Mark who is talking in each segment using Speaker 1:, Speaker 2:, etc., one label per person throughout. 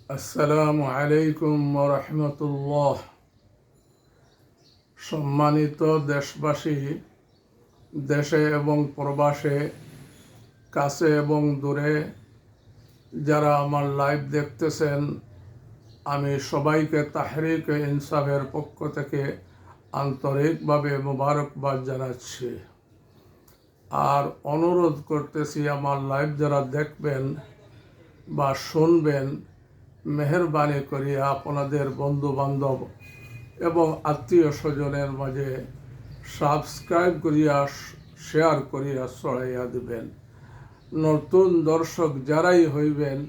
Speaker 1: আসসালামু আলাইকুম ওয়া রাহমাতুল্লাহ। সম্মানিত দেশবাসী, দেশে এবং প্রবাসে, কাছে এবং দূরে যারা আমার লাইভ দেখতেছেন, আমি সবাইকে তাহরিক ইনসাফের পক্ষ থেকে আন্তরিকভাবে মোবারকবাদ জানাচ্ছি। আর অনুরোধ করতেছি, আমার লাইভ যারা দেখবেন বা শুনবেন, মেহরবানি করিয়া আপনাদের বন্ধু বান্ধব এবং আত্মীয় স্বজনের মাঝে সাবস্ক্রাইব করিয়া শেয়ার করিয়া ছড়াইয়া দিবেন। নতুন দর্শক যারাই হইবেন,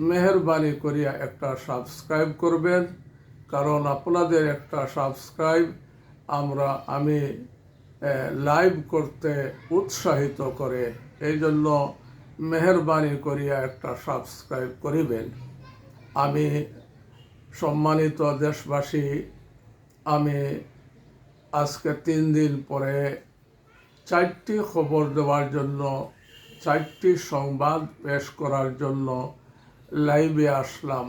Speaker 1: মেহরবানি করিয়া একটা সাবস্ক্রাইব করবেন, কারণ আপনাদের একটা সাবস্ক্রাইব আমি লাইভ করতে উৎসাহিত করে। এই জন্য মেহরবানি করিয়া একটা সাবস্ক্রাইব করিবেন। আমি সম্মানিত দেশবাসী, আমি আজকে 3 দিন পরে 4টি খবর দেওয়ার জন্য, 4টি সংবাদ পেশ করার জন্য লাইভে আসলাম।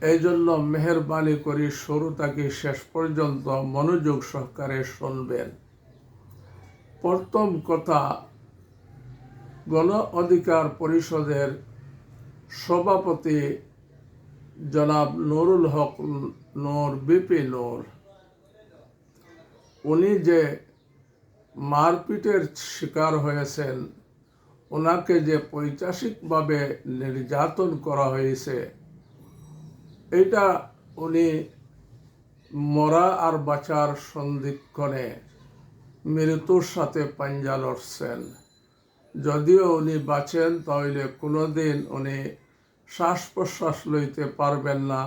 Speaker 1: এই জন্য মেহরবানি করি শুরু থেকে শেষ পর্যন্ত মনোযোগ সহকারে শুনবেন। প্রথম কথা, গণ অধিকার পরিষদের সভাপতি জনাব নুরুল হক নূর, বিপি নূর, উনি যে মারপিটের শিকার হয়েছেন, ওনাকে যে পৈশাচিকভাবে নির্যাতন করা হয়েছে, এটা উনি মরা আর বাঁচার সন্ধিক্ষণে মৃত্যুর সাথে পাঞ্জা লড়ছেন। যদিও উনি বাঁচেন, তাহলে কোনোদিন উনি শ্বাস প্রশ্বাস লইতে পারবেন না,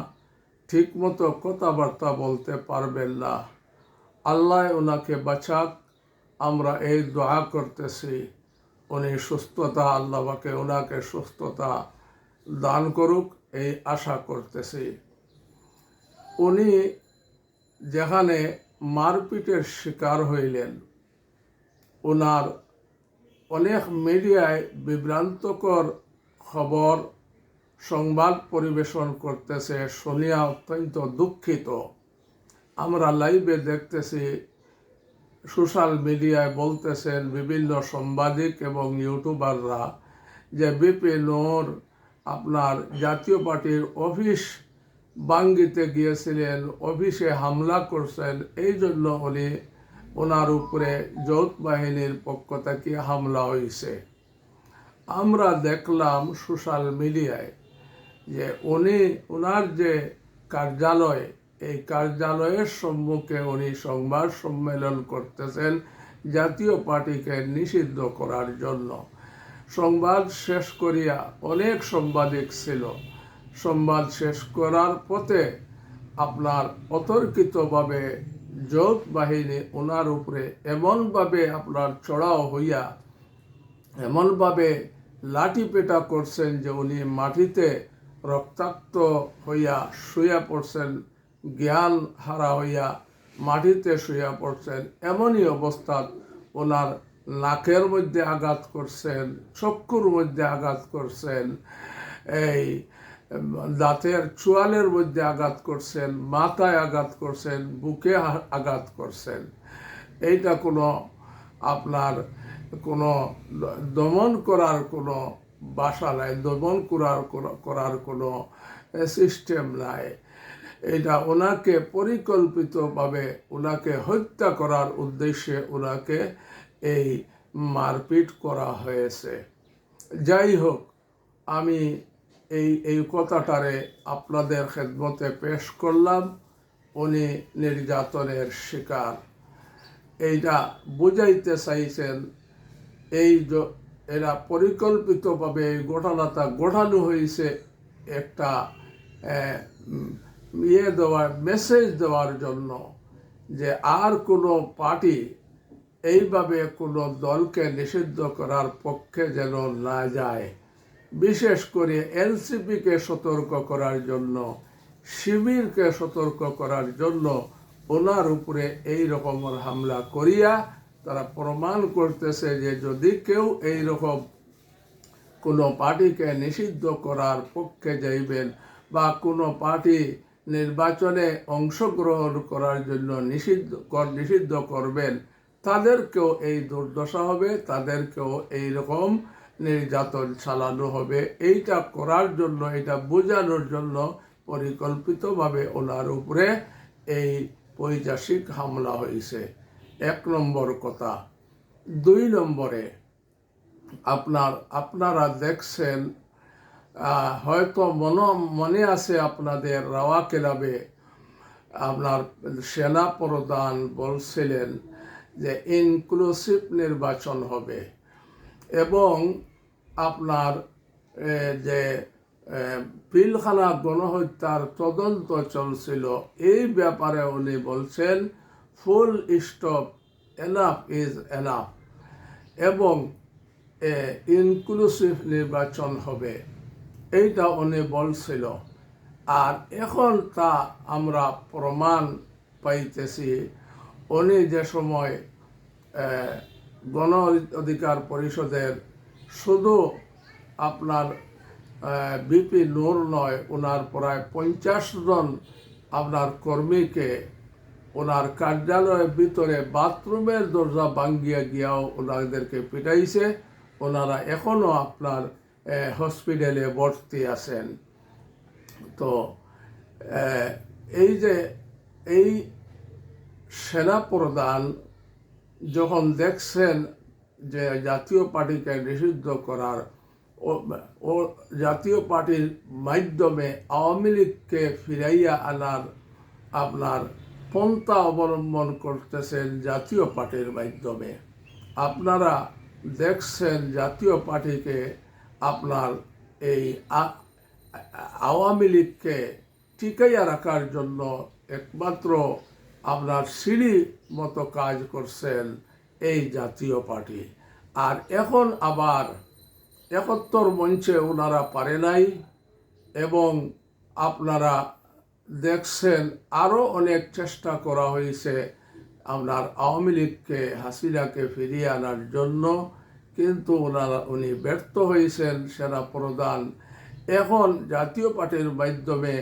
Speaker 1: ঠিকমতো কথাবার্তা বলতে পারবেন না। আল্লাহ ওনাকে বাঁচাক, আমরা এই দোয়া করতেছি। উনি সুস্থতা, আল্লাহকে ওনাকে সুস্থতা দান করুক, এই আশা করতেছি। উনি যেখানে মারপিটের শিকার হইলেন, ওনার অনেক মিডিয়ায় বিভ্রান্তকর খবর সংবাদ পরিবেশন করতেছে, শুনিয়া অত্যন্ত দুঃখিত। আমরা লাইভে দেখতেছি, সোশ্যাল মিডিয়ায় বলতেছেন বিভিন্ন সাংবাদিক এবং ইউটিউবাররা যে বিপি নূর আপনার জাতীয় পার্টির অফিস ভাঙ্গিতে গিয়েছিলেন, অফিসে হামলা করছেন, এই জন্য উনি ওনার উপরে যৌথ বাহিনীর পক্ষ থেকে হামলা হয়েছে। আমরা দেখলাম সোশ্যাল মিডিয়ায় যে ওনার যে কার্যালয়, এই কার্যালয়ের সম্মুখে উনি সংবাদ সম্মেলন করতেছেন জাতীয় পার্টিকে নিষিদ্ধ করার জন্য। সংবাদ শেষ করিয়া, অনেক সাংবাদিক ছিল, সংবাদ শেষ করার পথে আপনার অতর্কিতভাবে যৌথ বাহিনী ওনার উপরে এমনভাবে আপনার চড়াও হইয়া এমনভাবে লাঠি পেটা করছেন যে উনি মাটিতে রক্তাক্ত হইয়া শুয়ে পড়ছেন, জ্ঞান হারা হইয়া মাটিতে শুয়ে পড়ছেন। এমনই অবস্থাত ওনার নাকের মধ্যে আঘাত করছেন, চক্ষুর মধ্যে আঘাত করছেন, এই দাঁতের চোয়ালের মধ্যে আঘাত করছেন, মাথায় আঘাত করছেন, বুকে আঘাত করছেন। এইটা কোনো দমন করার কোনো বাসা নাই, দমন করার কোনো সিস্টেম নাই। এটা ওনাকে পরিকল্পিতভাবে ওনাকে হত্যা করার উদ্দেশ্যে ওনাকে এই মারপিট করা হয়েছে। যাই হোক, আমি এই কথাটারে আপনাদের খেদমতে পেশ করলাম। উনি নির্যাতনের শিকার, এইটা বুঝাইতে চাইছেন। এরা পরিকল্পিতভাবে এই ঘটনাটা ঘটানো হয়েছে একটা মেসেজ দেওয়ার জন্য, যে আর কোনো পার্টি এইভাবে কোনো দলকে নিষিদ্ধ করার পক্ষে যেন না যায়। বিশেষ করে এনসিপিকে সতর্ক করার জন্য, শিবিরকে সতর্ক করার জন্য ওনার উপরে এই রকমের হামলা করিয়া তারা প্রমাণ করতেছে যে যদি কেউ এই রকম কোনো পার্টিকে নিষিদ্ধ করার পক্ষে যাইবেন বা কোনো পার্টি নির্বাচনে অংশগ্রহণ করার জন্য নিষিদ্ধ করবেন, তাদেরকেও এই দুর্দশা হবে, তাদেরকেও এই রকম নির্যাতন চালানো হবে। এইটা করার জন্য, এটা বোঝানোর জন্য পরিকল্পিতভাবে ওনার উপরে এই পৈশাচিক হামলা হয়েছে। 1 নম্বর কথা। 2 নম্বরে আপনারা দেখছেন, হয়তো মনে আছে আপনাদের, রাওয়া ক্লাবে আপনার সেনা প্রধান বলছিলেন যে ইনক্লুসিভ নির্বাচন হবে এবং আপনার যে পিলখানা গণহত্যার তদন্ত চলছিল, এই ব্যাপারে উনি বলছেন full stop, enough is enough, এবং ইনক্লুসিভ নির্বাচন হবে, এইটা উনি বলছিল। আর এখন তা আমরা প্রমাণ পাইতেছি। উনি যে সময় গণ অধিকার পরিষদের শুধু আপনার বিপি নূর নয়, ওনার প্রায় 50 জন আপনার কর্মীকে ওনার কার্যালয়ের ভিতরে বাথরুমের দরজা ভাঙ্গিয়া গিয়াও ওনাদেরকে পিটাইছে। ওনারা এখনও আপনার হসপিটালে ভর্তি আছেন। তো এই সেনা প্রধান যখন দেখছেন যে জাতীয় পার্টিকে নিষিদ্ধ করার ও জাতীয় পার্টির মাধ্যমে আওয়ামী লীগকে ফিরাইয়া আনার আপনার পন্থা অবলম্বন করতেছেন জাতীয় পার্টির মাধ্যমে, আপনারা দেখছেন জাতীয় পার্টিকে আপনার এই আওয়ামী লীগকে টিকাইয়া রাখার জন্য একমাত্র আপনার সিঁড়ি মতো কাজ করছেন এই জাতীয় পার্টি। আর এখন আবার 71 মঞ্চে ওনারা পারে নাই, এবং আপনারা দেখছেন আরও অনেক চেষ্টা করা হয়েছে আপনার আওয়ামী লীগকে, হাসিনাকে ফিরিয়ে আনার জন্য, কিন্তু উনি ব্যর্থ হয়েছেন সেনা প্রধান। এখন জাতীয় পার্টির মাধ্যমে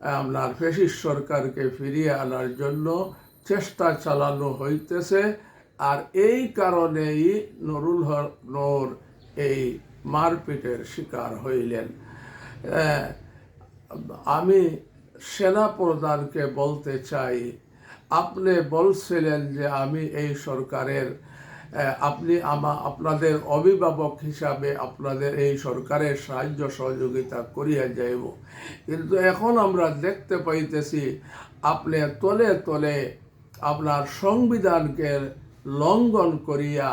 Speaker 1: আপনার ফ্যাসিস্ট সরকারকে ফিরিয়ে আনার জন্য চেষ্টা চালানো হইতেছে। আর এই কারণেই নুরুল হক নূর এই মারপিটের শিকার হইলেন। আমি সেনা প্রধানকে বলতে চাই, আপনি বলছিলেন যে আমি এই সরকারের, আপনি আপনাদের অভিভাবক হিসাবে আপনাদের এই সরকারের সাহায্য সহযোগিতা করিয়া যাইব, কিন্তু এখন আমরা দেখতে পাইতেছি আপনি তলে তলে আপনার সংবিধানকে লঙ্ঘন করিয়া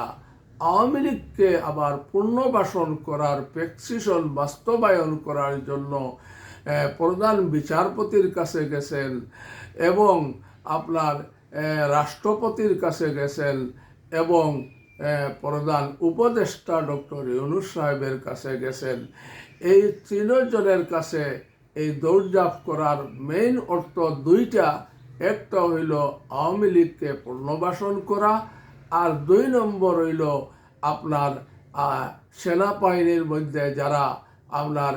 Speaker 1: আওয়ামী লীগকে আবার পুনর্বাসন করার প্রেসক্রিপশন বাস্তবায়ন করার জন্য প্রধান বিচারপতির কাছে গেছেন এবং আপনার রাষ্ট্রপতির কাছে গেছেন এবং প্রধান উপদেষ্টা ডক্টর ইউনূস সাহেবের কাছে গেছেন। এই 3 জনের কাছে এই দৌড়ঝাঁপ করার মেইন অর্থ 2টা। একটা হইল আওয়ামী লীগকে পুনর্বাসন করা, আর 2 নম্বর হইল আপনার সেনাবাহিনীর মধ্যে যারা আপনার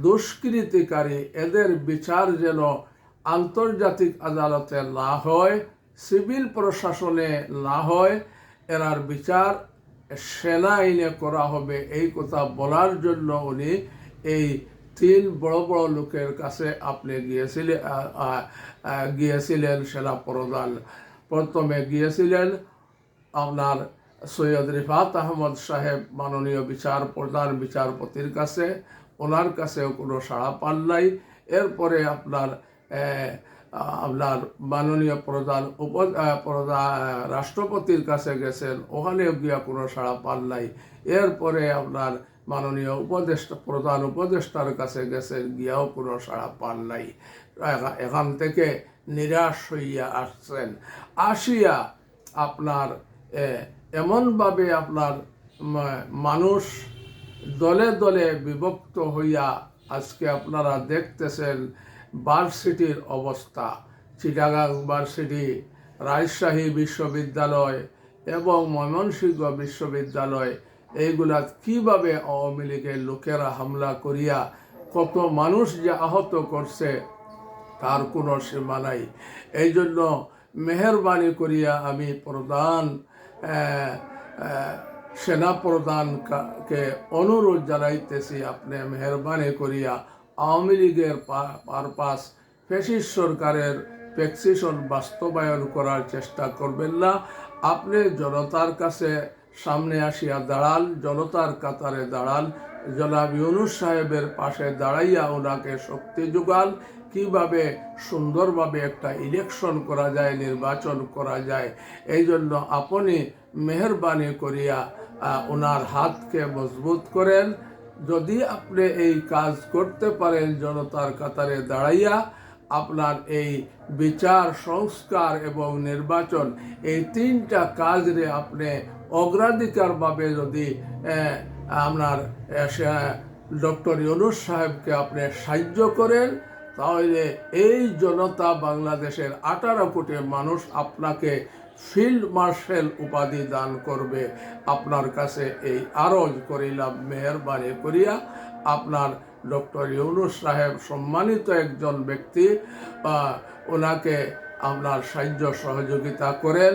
Speaker 1: দুষ্কৃতিকারী, এদের বিচার যেন আন্তর্জাতিক আদালতে না হয়, সিভিল প্রশাসনে না হয়, এরার বিচার সেনা আইনে করা হবে, এই কথা বলার জন্য উনি এই 3 বড় বড় লোকের কাছে আপনি গিয়েছিলেন। সেনা প্রধান প্রথমে গিয়েছিলেন আপনার সৈয়দ রিফাত আহমদ সাহেব, মাননীয় প্রধান বিচারপতির কাছে, ওনার কাছেও কোনো সাড়া পান নাই। এরপরে আপনার মাননীয় প্রধান রাষ্ট্রপতির কাছে গেছেন, ওখানেও গিয়া কোনো সাড়া পান নাই। এরপরে আপনার মাননীয় প্রধান উপদেষ্টার কাছে গেছেন, গিয়াও কোনো সাড়া পান নাই। এখান থেকে নিরাশ হইয়া আসছেন। আসিয়া আপনার এমনভাবে আপনার মানুষ দলে দলে বিভক্ত হইয়া আজকে আপনারা দেখতেছেন ভার্সিটির অবস্থা। চিটাগাং ভার্সিটি, রাজশাহী বিশ্ববিদ্যালয় এবং ময়মনসিংহ বিশ্ববিদ্যালয়, এইগুলা কিভাবে আওয়ামী লীগের লোকেরা হামলা করিয়া কত মানুষ যে আহত করছে তার কোনো সীমা নাই। এই জন্য মেহরবানি করিয়া আমি সেনা প্রধানকে অনুরোধ জানাইতেছি, আপনি মেহরবানি করিয়া আওয়ামী লীগের পারপাস ফ্যাসিস্ট সরকারের প্রেসক্রিপশন বাস্তবায়ন করার চেষ্টা করবেন না। আপনি জনতার কাছে সামনে আসিয়া দাঁড়ান, জনতার কাতারে দাঁড়ান, জনাব ইউনূস সাহেবের পাশে দাঁড়াইয়া ওনাকে শক্তি যোগান, কিভাবে সুন্দরভাবে একটা ইলেকশন করা যায়, নির্বাচন করা যায়। এই জন্য আপনি মেহরবানি করিয়া ওনার হাতকে মজবুত করেন। যদি আপনি এই কাজ করতে পারেন, জনতার কাতারে দাঁড়াইয়া আপনার এই বিচার, সংস্কার এবং নির্বাচন, এই তিনটা কাজে আপনি অগ্রাধিকারভাবে যদি আপনার ডক্টর ইউনূস সাহেবকে আপনি সাহায্য করেন, তাহলে এই জনতা, বাংলাদেশের 18 কোটি মানুষ আপনাকে ফিল্ড মার্শাল উপাধি দান করবে। আপনার কাছে এই আরজ করিলাম, মেহরবানি করিয়া আপনার ডক্টর ইউনূস সাহেব সম্মানিত একজন ব্যক্তি, ওনাকে আপনার সাহায্য সহযোগিতা করেন।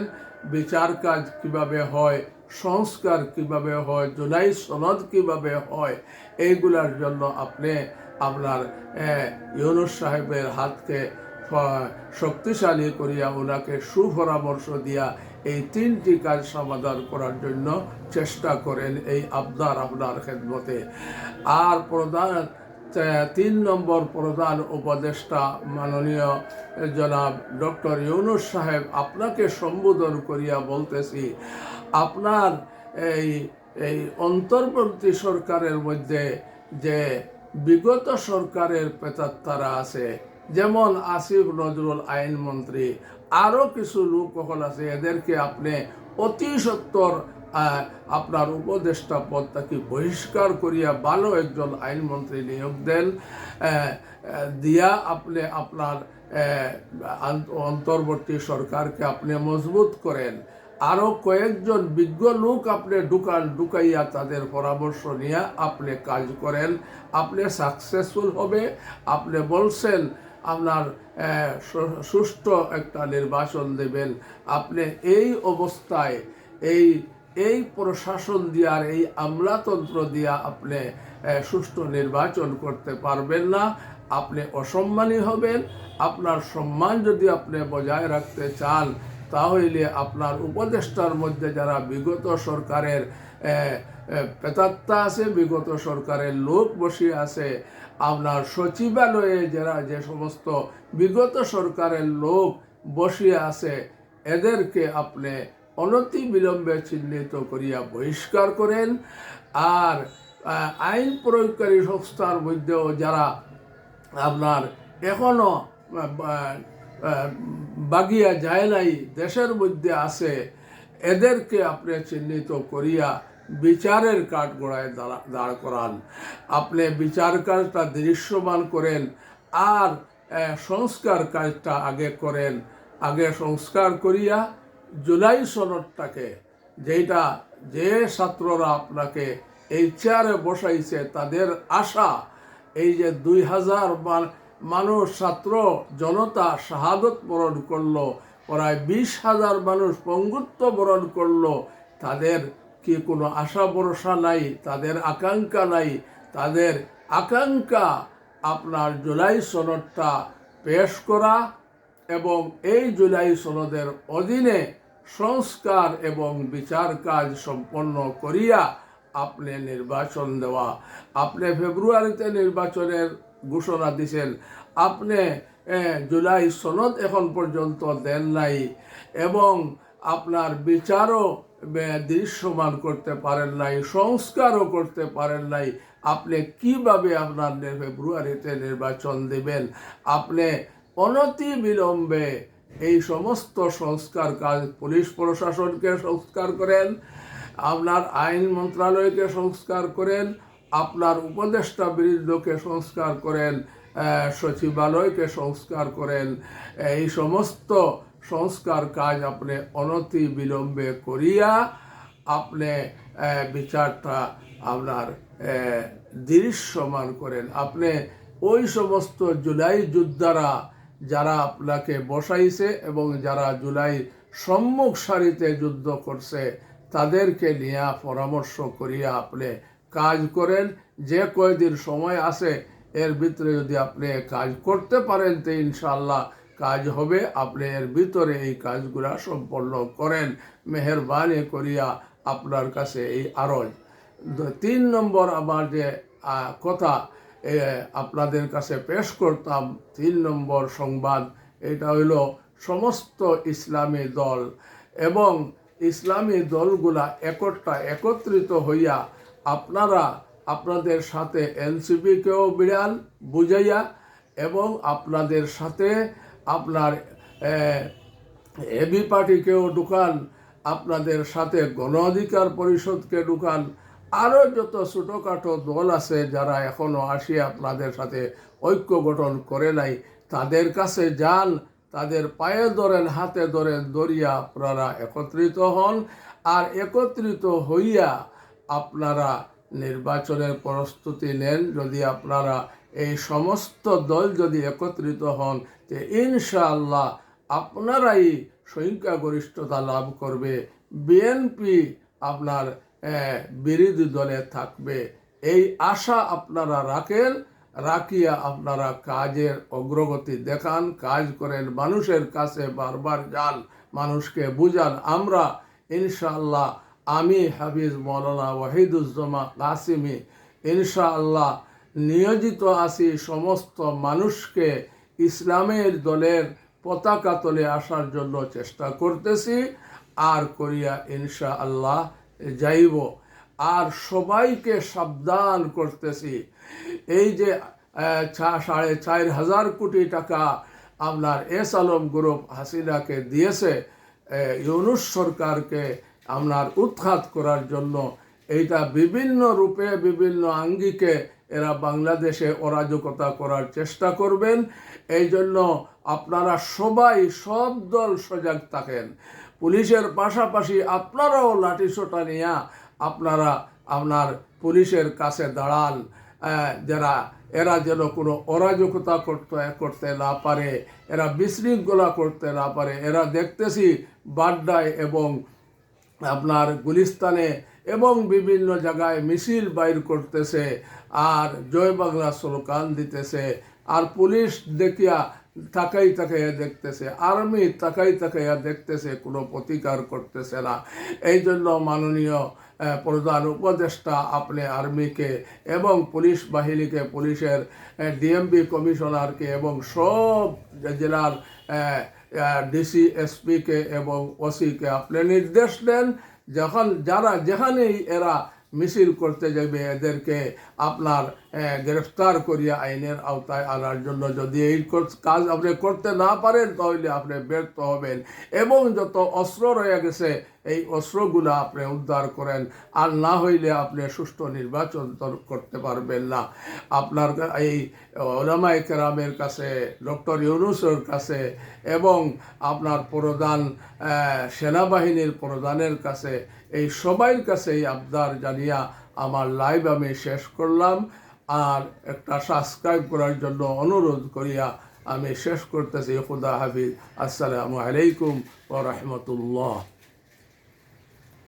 Speaker 1: বিচার কাজ কিভাবে হয়, সংস্কার কিভাবে হয়, জুলাই সনদ কিভাবে হয়, এইগুলার জন্য আপনি আপনার ইউনূস সাহেবের হাতকে শক্তিশালী করিয়া ওনাকে সুপরামর্শ দিয়া এই তিনটি কাজ সমাধান করার জন্য চেষ্টা করেন। এই আবদার আপনার খেদমতে। আর 3 নম্বর প্রধান উপদেষ্টা মাননীয় জনাব ডক্টর ইউনূস সাহেব, আপনাকে সম্বোধন করিয়া বলতেছি, আপনার এই অন্তর্বর্তী সরকারের মধ্যে যে বিগত সরকারের প্রেতাত্মারা আছে, যেমন আসিফ নজরুল আইনমন্ত্রী, আরও কিছু লোক কখন আছে, এদেরকে আপনি অতি সত্বর আপনার উপদেষ্টা পদটাকে বহিষ্কার করিয়া ভালো একজন আইনমন্ত্রী নিয়োগ দেন, দিয়া আপনি আপনার অন্তর্বর্তী সরকারকে আপনি মজবুত করেন। আরও কয়েকজন বিজ্ঞ লোক আপনি ঢুকাইয়া তাদের পরামর্শ নিয়ে আপনি কাজ করেন, আপনি সাকসেসফুল হবে। আপনি বলছেন আপনার সুষ্ঠু একটা নির্বাচন দেবেন। আপনি এই অবস্থায় এই প্রশাসন দিয়া, এই আমলাতন্ত্র দিয়া আপনি সুষ্ঠু নির্বাচন করতে পারবেন না। আপনি অসম্মানী হবেন। আপনার সম্মান যদি আপনি বজায় রাখতে চান, তাহলে আপনার উপদেষ্টার মধ্যে যারা বিগত সরকারের প্রেতাত্মা আছে, বিগত সরকারের লোক বসে আছে, আপনার সচিবালয়ে যারা যে সমস্ত বিগত সরকারের লোক বসে আছে, এদেরকে আপনি অনতি বিলম্বে চিহ্নিত করিয়া বহিষ্কার করেন। আর আইন প্রয়োগকারী সংস্থার মধ্যেও যারা আপনার এখনো বাগিয়া যায় নাই, দেশের মধ্যে আছে, এদেরকে আপনি চিহ্নিত করিয়া বিচারের কাঠগড়ায় দাঁড় করান। আপনি বিচার কাজটা দৃশ্যমান করেন, আর সংস্কার কাজটা আগে করেন। আগে সংস্কার করিয়া জুলাই সনদটাকে, যেটা যে ছাত্ররা আপনাকে এই চেয়ারে বসাইছে, তাদের আশা, এই যে 2000 মানুষ ছাত্র জনতা শাহাদত বরণ করলো, প্রায় 20,000 মানুষ পঙ্গুত্ব বরণ করলো, তাদের কি কোনো আশা ভরসা নাই? তাদের আকাঙ্ক্ষা নাই? তাদের আকাঙ্ক্ষা আপনার জুলাই সনদটা পেশ করা এবং এই জুলাই সনদের অধীনে সংস্কার এবং বিচার কাজ সম্পন্ন করিয়া আপনি নির্বাচন দেওয়া। আপনি ফেব্রুয়ারিতে নির্বাচনের ঘোষণা দিয়েছেন, আপনি জুলাই সনদ এখন পর্যন্ত দেন নাই, এবং আপনার বিচারও দৃশ্যমান করতে পারেন নাই, সংস্কারও করতে পারেন নাই। আপনি কিভাবে আপনার ফেব্রুয়ারিতে নির্বাচন দেবেন? আপনি অনতি বিলম্বে এই সমস্ত সংস্কার কাজ, পুলিশ প্রশাসনকে সংস্কার করেন, আপনার আইন মন্ত্রণালয়কে সংস্কার করেন, আপনার উপদেষ্টা বৃন্দকে সংস্কার করেন, সচিবালয়কে সংস্কার করেন। এই সমস্ত সংস্কার কাজ আপনি অনতি বিলম্বে করিয়া আপনি বিচারটা আপনার দৃশ্যমান করেন। আপনি ওই সমস্ত জুলাই যোদ্ধারা যারা আপনাকে বসাইছে এবং যারা জুলাই সম্মুখ সারিতে যুদ্ধ করছে তাদেরকে নিয়ে পরামর্শ করিয়া আপনি কাজ করেন। যে কয়দিন সময় আছে এর ভিতরে যদি আপনি কাজ করতে পারেন তো ইনশাআল্লাহ কাজ হবে। আপনি এর ভিতরে এই কাজগুলা সম্পন্ন করেন, মেহেরবানি করিয়া আপনার কাছে এই আরজ। 3 নম্বর আমার যে কথা আপনাদের কাছে পেশ করতাম, 3 নম্বর সংবাদ, এটা হইল সমস্ত ইসলামী দল এবং ইসলামী দলগুলা একত্রিত হইয়া আপনারা আপনাদের সাথে এনসিপিকেও বিড়াল বুঝাইয়া এবং আপনাদের সাথে আপনার এবি পার্টিকেও ঢুকান, আপনাদের সাথে গণ অধিকার পরিষদকে ঢুকান, আরও যত ছোটোখাটো দল আছে যারা এখনও আসিয়া আপনাদের সাথে ঐক্য গঠন করে নাই তাদের কাছে যান, তাদের পায়ে ধরেন, হাতে ধরেন, ধরিয়া আপনারা একত্রিত হন। আর একত্রিত হইয়া আপনারা নির্বাচনের প্রস্তুতি নেন। যদি আপনারা এই সমস্ত দল যদি একত্রিত হন যে ইনশাআল্লাহ আপনারাই সংখ্যাগরিষ্ঠতা লাভ করবে, বিএনপি আপনার বিরোধী দলে থাকবে, এই আশা আপনারা রাখেন। রাখিয়া আপনারা কাজের অগ্রগতি দেখান, কাজ করেন, মানুষের কাছে বারবার যান, মানুষকে বুঝান। আমরা ইনশাআল্লাহ, আমি হাফিজ মৌলানা ওয়াহিদুজ্জামান কাসিমি ইনশাআল্লাহ নিয়োজিত আছি সমস্ত মানুষকে ইসলামের দলের পতাকা তলে আসার জন্য চেষ্টা করতেছি আর করিয়া ইনশাআল্লাহ যাইব। আর সবাইকে সাবধান করতেছি, এই যে 4.5 কোটি টাকা আপনার এস আলম গ্রুপ হাসিনাকে দিয়েছে ইউনূস সরকারকে আপনার উৎখাত করার জন্য, এইটা বিভিন্ন রূপে বিভিন্ন আঙ্গিকে এরা বাংলাদেশে অরাজকতা করার চেষ্টা করবেন। এই জন্য আপনারা সবাই, সব দল সজাগ থাকেন। পুলিশের পাশাপাশি আপনারাও লাঠিসোঁটা নিয়ে আপনারা আপনার পুলিশের কাছে দাঁড়ান, এরা যেন কোনো অরাজকতা করতে না পারে, এরা বিশৃঙ্খলা করতে না পারে। এরা দেখতেছি বাড্ডায় এবং আপনার গুলিস্তানে এবং বিভিন্ন জায়গায় মিছিল বাইর করতেছে আর জয় বাংলা স্লোগান দিতেছে, আর পুলিশ দেখিয়া তাকাইয়া দেখতেছে, আর্মি তাকাইয়া দেখতেছে, কোনো প্রতিকার করতেছে না। এই জন্য মাননীয় প্রধান উপদেষ্টা আপনি আর্মিকে এবং পুলিশ বাহিনীকে, পুলিশের ডিএমপি কমিশনারকে এবং সব জেলার ডিসি এসপিকে এবং ওসিকে আপনি নির্দেশ দেন, যেখানেই এরা মিছিল করতে যাবে এদেরকে আপনার গ্রেফতার করিয়া আইনের আওতায় আনার জন্য। যদি এই কাজ আপনি করতে না পারেন তাহলে আপনি ব্যর্থ হবেন এবং যত অস্ত্র রয়ে গেছে এই অস্ত্রগুলো আপনি উদ্ধার করেন, আর না হইলে আপনি সুষ্ঠু নির্বাচন করতে পারবেন না। আপনার এই ওলামায়ে কেরামের কাছে, ডক্টর ইউনূসের কাছে এবং আপনার প্রধান সেনাবাহিনীর প্রধানের কাছে, এই সবাইয়ের কাছে এই আবদার জানিয়া আমার লাইভ আমি শেষ করলাম। আর একটা সাবস্ক্রাইব করার জন্য অনুরোধ করিয়া আমি শেষ করতেছি। খুদা হাফিজ। আসসালামু আলাইকুম ওয়া রাহমাতুল্লাহ।